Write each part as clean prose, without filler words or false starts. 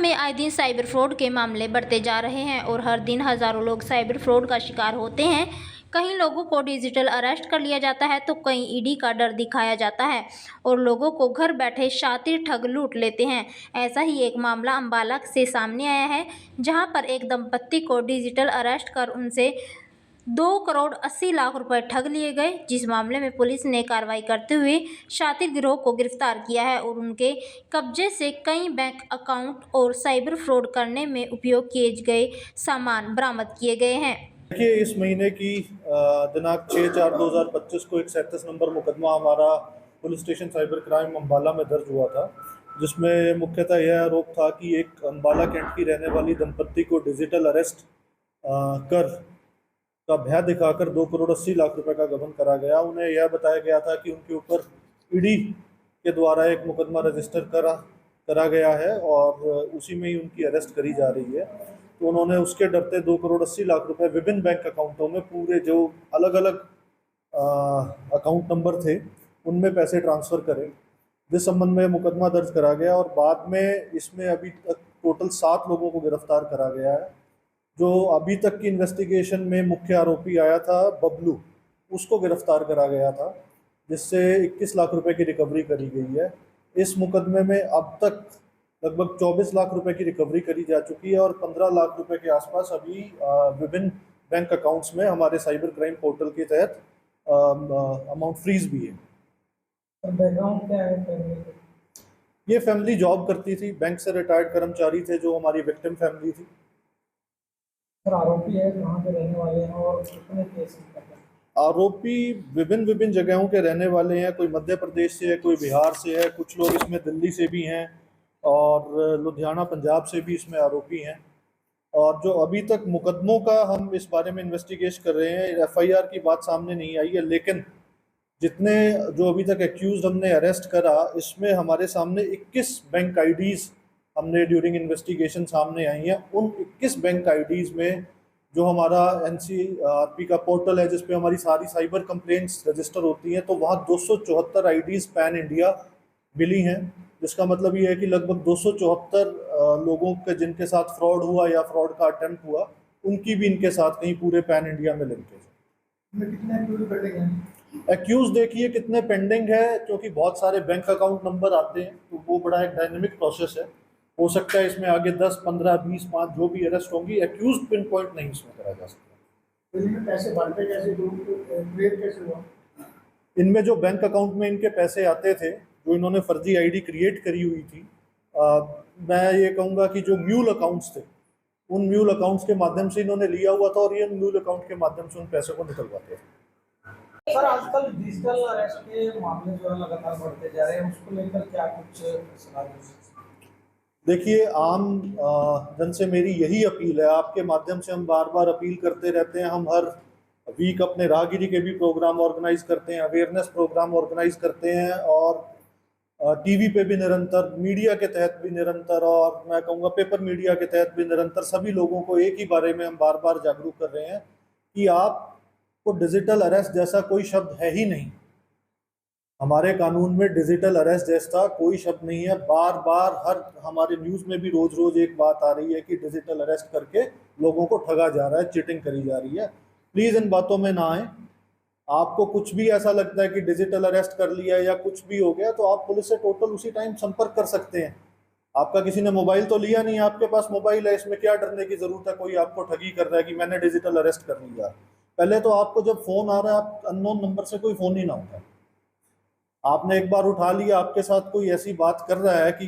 में आए दिन साइबर फ्रॉड के मामले बढ़ते जा रहे हैं और हर दिन हजारों लोग साइबर फ्रॉड का शिकार होते हैं। कई लोगों को डिजिटल अरेस्ट कर लिया जाता है तो कई ईडी का डर दिखाया जाता है और लोगों को घर बैठे शातिर ठग लूट लेते हैं। ऐसा ही एक मामला अंबाला से सामने आया है, जहां पर एक दंपत्ति को डिजिटल अरेस्ट कर उनसे 2,80,00,000 रुपए ठग लिए गए। जिस मामले में पुलिस ने कार्रवाई करते हुए शातिर गिरोह को गिरफ्तार किया है और उनके कब्जे से कई बैंक अकाउंट और साइबर फ्रॉड करने में उपयोग किए गए सामान बरामद किए गए हैं। देखिए, इस महीने की दिनांक 6/4/2025 को एक 37 नंबर मुकदमा हमारा police station cyber crime Ambala में दर्ज हुआ था, जिसमें मुख्यतः यह आरोप था कि एक अम्बाला कैंट की रहने वाली दंपत्ति को डिजिटल अरेस्ट कर का भय दिखाकर 2,80,00,000 रुपए का गबन करा गया। उन्हें यह बताया गया था कि उनके ऊपर ईडी के द्वारा एक मुकदमा रजिस्टर करा गया है और उसी में ही उनकी अरेस्ट करी जा रही है। तो उन्होंने उसके डरते 2,80,00,000 रुपए विभिन्न बैंक अकाउंटों में पूरे जो अलग अलग अकाउंट नंबर थे उनमें पैसे ट्रांसफ़र करे, जिस संबंध में मुकदमा दर्ज करा गया और बाद में इसमें अभी तक टोटल 7 लोगों को गिरफ्तार करा गया है। जो अभी तक की इन्वेस्टिगेशन में मुख्य आरोपी आया था बबलू, उसको गिरफ्तार करा गया था, जिससे 21 लाख रुपए की रिकवरी करी गई है। इस मुकदमे में अब तक लगभग 24 लाख रुपए की रिकवरी करी जा चुकी है और 15 लाख रुपए के आसपास अभी विभिन्न बैंक अकाउंट्स में हमारे साइबर क्राइम पोर्टल के तहत अमाउंट फ्रीज भी है। बैकग्राउंड क्या है? ये फैमिली जॉब करती थी, बैंक से रिटायर्ड कर्मचारी थे जो हमारी विक्टिम फैमिली थी। सर, आरोपी है कहाँ पे रहने वाले हैं और कितने केस हैं? आरोपी विभिन्न जगहों के रहने वाले हैं, कोई मध्य प्रदेश से है, कोई बिहार से है, कुछ लोग इसमें दिल्ली से भी हैं और लुधियाना पंजाब से भी इसमें आरोपी हैं। और जो अभी तक मुकदमों का हम इस बारे में इन्वेस्टिगेशन कर रहे हैं, एफआईआर की बात सामने नहीं आई है, लेकिन जितने जो अभी तक एक्यूज हमने अरेस्ट करा, इसमें हमारे सामने 21 बैंक आईडीज़ हमने ड्यूरिंग इन्वेस्टिगेशन सामने आई हैं। उन 21 बैंक आईडीज़ में जो हमारा एनसीआरपी का पोर्टल है, जिस पे हमारी सारी साइबर कंप्लेंट्स रजिस्टर होती हैं, तो वहाँ 274 आईडीज़ पैन इंडिया मिली हैं, जिसका मतलब ये है कि लगभग 274 लोगों के जिनके साथ फ्रॉड हुआ या फ्रॉड का अटेम्प्ट हुआ, उनकी भी इनके साथ कहीं पूरे पैन इंडिया में लिंकेज है। कितने एक्यूज देखिए कितने पेंडिंग है, क्योंकि बहुत सारे बैंक अकाउंट नंबर आते हैं, तो वो बड़ा एक डायनेमिक प्रोसेस है। हो सकता है इसमें आगे 10, 15, 20, 5 जो भी अरेस्ट होंगी, एक्यूज पिन पॉइंट नहीं इसमें करा जा सकता। इनमें पैसे बढ़ते कैसे, क्रिएट कैसे हुआ? इनमें जो बैंक अकाउंट में इनके पैसे आते थे, जो इन्होंने फर्जी आईडी क्रिएट करी हुई थी, मैं ये कहूँगा कि जो म्यूल अकाउंट्स थे, उन म्यूल अकाउंट्स के माध्यम से इन्होंने लिया हुआ था और ये म्यूल अकाउंट के माध्यम से उन पैसों को निकलवाते थे। सर, आजकल डिजिटल अरेस्ट के मामले जो है लगातार बढ़ते जा रहे हैं, उसको लेकर क्या कुछ सलाह? देखिए, आम जन से मेरी यही अपील है, आपके माध्यम से हम बार बार अपील करते रहते हैं। हम हर वीक अपने राहगिरी के भी प्रोग्राम ऑर्गेनाइज करते हैं, अवेयरनेस प्रोग्राम ऑर्गेनाइज करते हैं और टीवी पे भी निरंतर, मीडिया के तहत भी निरंतर, और मैं कहूँगा पेपर मीडिया के तहत भी निरंतर सभी लोगों को एक ही बारे में हम बार बार जागरूक कर रहे हैं कि आपको डिजिटल अरेस्ट जैसा कोई शब्द है ही नहीं। हमारे कानून में डिजिटल अरेस्ट जैसा कोई शब्द नहीं है। बार बार हर हमारे न्यूज़ में भी रोज रोज एक बात आ रही है कि डिजिटल अरेस्ट करके लोगों को ठगा जा रहा है, चीटिंग करी जा रही है। प्लीज़ इन बातों में ना आए। आपको कुछ भी ऐसा लगता है कि डिजिटल अरेस्ट कर लिया या कुछ भी हो गया, तो आप पुलिस से टोटल उसी टाइम संपर्क कर सकते हैं। आपका किसी ने मोबाइल तो लिया नहीं, आपके पास मोबाइल है, इसमें क्या डरने की ज़रूरत है कोई आपको ठगी कर रहा है कि मैंने डिजिटल अरेस्ट कर लिया। पहले तो आपको जब फ़ोन आ रहा है, आप अननोन नंबर से कोई फ़ोन ही ना उठाए। आपने एक बार उठा लिया, आपके साथ कोई ऐसी बात कर रहा है कि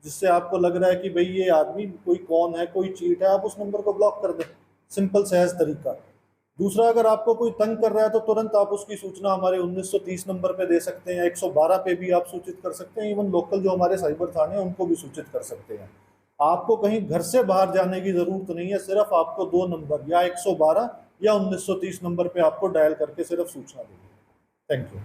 जिससे आपको लग रहा है कि भाई ये आदमी कोई कौन है, कोई चीट है, आप उस नंबर को ब्लॉक कर दें। सिंपल सहज तरीका। दूसरा, अगर आपको कोई तंग कर रहा है तो तुरंत आप उसकी सूचना हमारे 1930 नंबर पे दे सकते हैं, 112 पे भी आप सूचित कर सकते हैं। इवन लोकल जो हमारे साइबर थाने हैं उनको भी सूचित कर सकते हैं। आपको कहीं घर से बाहर जाने की ज़रूरत नहीं है, सिर्फ आपको 2 नंबर, या 112 या 1930 नंबर पे आपको डायल करके सिर्फ सूचना देनी है। Thank you.